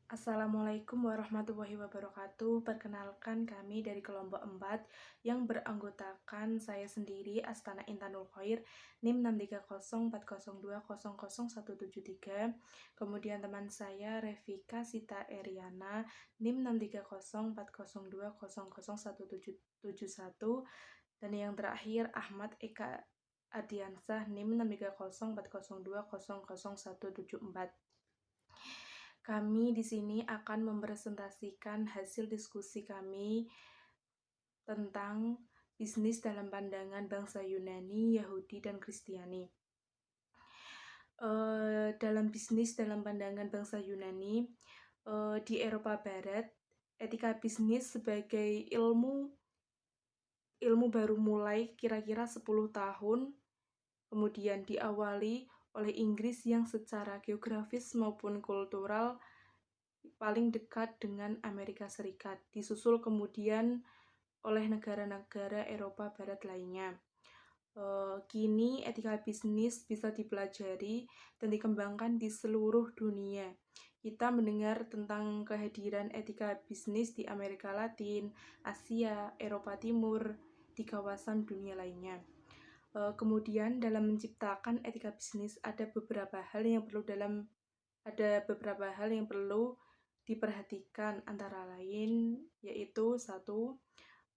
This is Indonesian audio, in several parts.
Assalamualaikum warahmatullahi wabarakatuh. Perkenalkan kami dari kelompok 4 yang beranggotakan saya sendiri Astana Intanul Khair NIM 6304002000173. Kemudian teman saya Revika Sita Eriana NIM 63040200171 dan yang terakhir Ahmad Eka Adiansah NIM 63040200174. Kami di sini akan mempresentasikan hasil diskusi kami tentang bisnis dalam pandangan bangsa Yunani, Yahudi, dan Kristiani. Dalam bisnis dalam pandangan bangsa Yunani, di Eropa Barat, etika bisnis sebagai ilmu baru mulai kira-kira 10 tahun, kemudian diawali oleh Inggris yang secara geografis maupun kultural paling dekat dengan Amerika Serikat, disusul kemudian oleh negara-negara Eropa Barat lainnya. Kini etika bisnis bisa dipelajari dan dikembangkan di seluruh dunia. Kita mendengar tentang kehadiran etika bisnis di Amerika Latin, Asia, Eropa Timur, di kawasan dunia lainnya. Kemudian dalam menciptakan etika bisnis ada beberapa hal yang perlu diperhatikan, antara lain yaitu 1.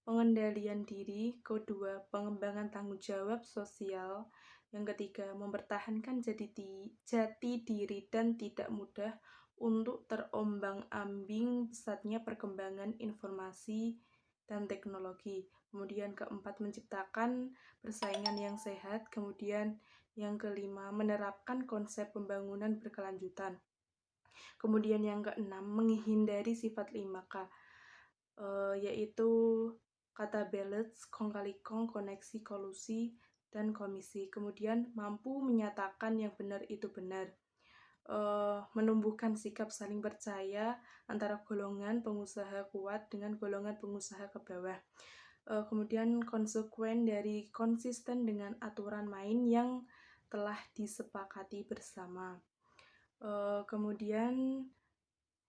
Pengendalian diri, kedua, pengembangan tanggung jawab sosial, yang ketiga, mempertahankan jati diri dan tidak mudah untuk terombang-ambing pesatnya perkembangan informasi dan teknologi. Kemudian keempat, menciptakan persaingan yang sehat. Kemudian yang kelima, menerapkan konsep pembangunan berkelanjutan. Kemudian yang keenam, menghindari sifat 5K, yaitu kata balance, kong kali kong, koneksi, kolusi, dan komisi. Kemudian mampu menyatakan yang benar itu benar. Menumbuhkan sikap saling percaya antara golongan pengusaha kuat dengan golongan pengusaha ke bawah. Kemudian konsisten dengan aturan main yang telah disepakati bersama. Kemudian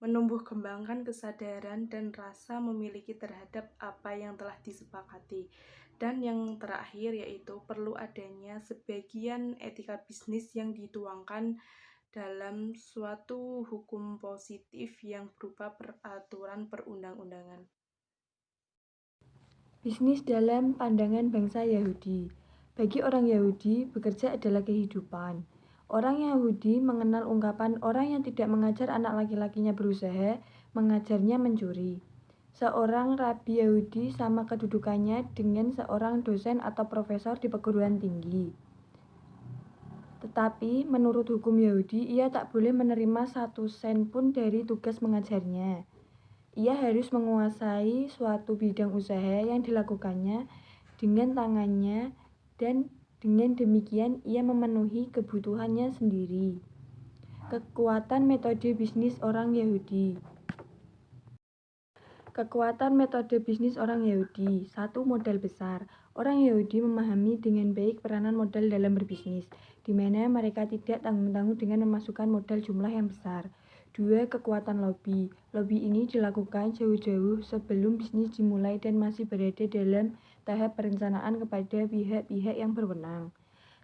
menumbuh kembangkan kesadaran dan rasa memiliki terhadap apa yang telah disepakati. Dan yang terakhir yaitu perlu adanya sebagian etika bisnis yang dituangkan dalam suatu hukum positif yang berupa peraturan perundang-undangan. Bisnis dalam pandangan bangsa Yahudi. Bagi orang Yahudi, bekerja adalah kehidupan. Orang Yahudi mengenal ungkapan orang yang tidak mengajar anak laki-lakinya berusaha, mengajarnya mencuri. Seorang rabi Yahudi sama kedudukannya dengan seorang dosen atau profesor di perguruan tinggi. Tetapi menurut hukum Yahudi, ia tak boleh menerima 1 sen pun dari tugas mengajarnya. Ia harus menguasai suatu bidang usaha yang dilakukannya dengan tangannya dan dengan demikian ia memenuhi kebutuhannya sendiri. Kekuatan metode bisnis orang Yahudi. Kekuatan metode bisnis orang Yahudi. 1. Modal besar. Orang Yahudi memahami dengan baik peranan modal dalam berbisnis, di mana mereka tidak tanggung-tanggung dengan memasukkan modal jumlah yang besar. 2. Kekuatan lobby. Lobby ini dilakukan jauh-jauh sebelum bisnis dimulai dan masih berada dalam tahap perencanaan kepada pihak-pihak yang berwenang.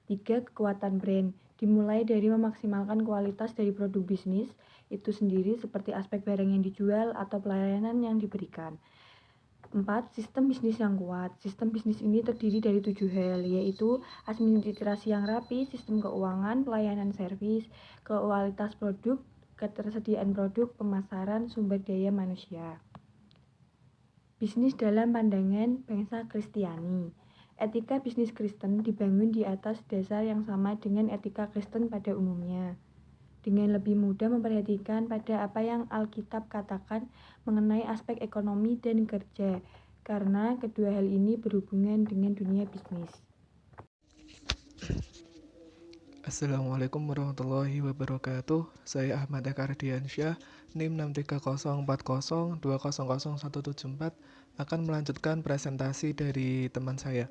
3. Kekuatan brand. Dimulai dari memaksimalkan kualitas dari produk bisnis itu sendiri seperti aspek barang yang dijual atau pelayanan yang diberikan. 4. Sistem bisnis yang kuat. Sistem bisnis ini terdiri dari 7 hal, yaitu administrasi yang rapi, sistem keuangan, pelayanan servis, kualitas produk, ketersediaan produk, pemasaran, sumber daya manusia. Bisnis dalam pandangan bangsa Kristiani. Etika bisnis Kristen dibangun di atas dasar yang sama dengan etika Kristen pada umumnya, dengan lebih mudah memperhatikan pada apa yang Alkitab katakan mengenai aspek ekonomi dan kerja, karena kedua hal ini berhubungan dengan dunia bisnis. Assalamualaikum warahmatullahi wabarakatuh. Saya Ahmad Eka Ardiansyah, NIM 6304020000174 akan melanjutkan presentasi dari teman saya.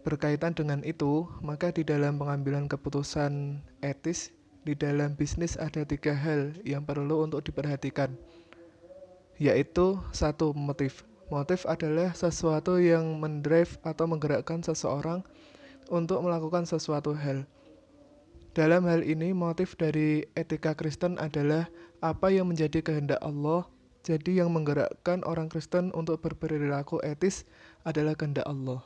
Berkaitan dengan itu, maka di dalam pengambilan keputusan etis Di dalam bisnis ada 3 hal yang perlu untuk diperhatikan, yaitu 1. Motif. Motif adalah sesuatu yang mendrive atau menggerakkan seseorang untuk melakukan sesuatu hal. Dalam hal ini, motif dari etika Kristen adalah apa yang menjadi kehendak Allah. Jadi yang menggerakkan orang Kristen untuk berperilaku etis adalah kehendak Allah.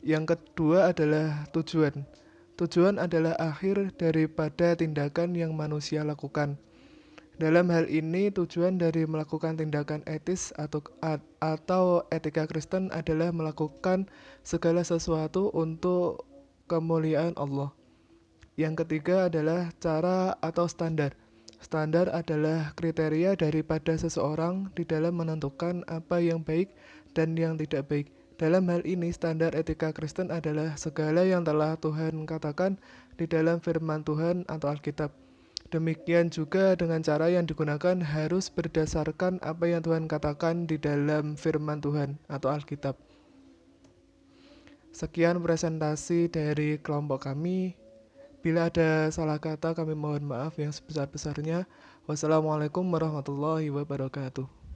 Yang kedua adalah tujuan. Tujuan adalah akhir daripada tindakan yang manusia lakukan. Dalam hal ini, tujuan dari melakukan tindakan etis atau etika Kristen adalah melakukan segala sesuatu untuk kemuliaan Allah. Yang ketiga adalah cara atau standar. Standar adalah kriteria daripada seseorang di dalam menentukan apa yang baik dan yang tidak baik. Dalam hal ini, standar etika Kristen adalah segala yang telah Tuhan katakan di dalam firman Tuhan atau Alkitab. Demikian juga dengan cara yang digunakan harus berdasarkan apa yang Tuhan katakan di dalam firman Tuhan atau Alkitab. Sekian presentasi dari kelompok kami. Bila ada salah kata, kami mohon maaf yang sebesar-besarnya. Wassalamualaikum warahmatullahi wabarakatuh.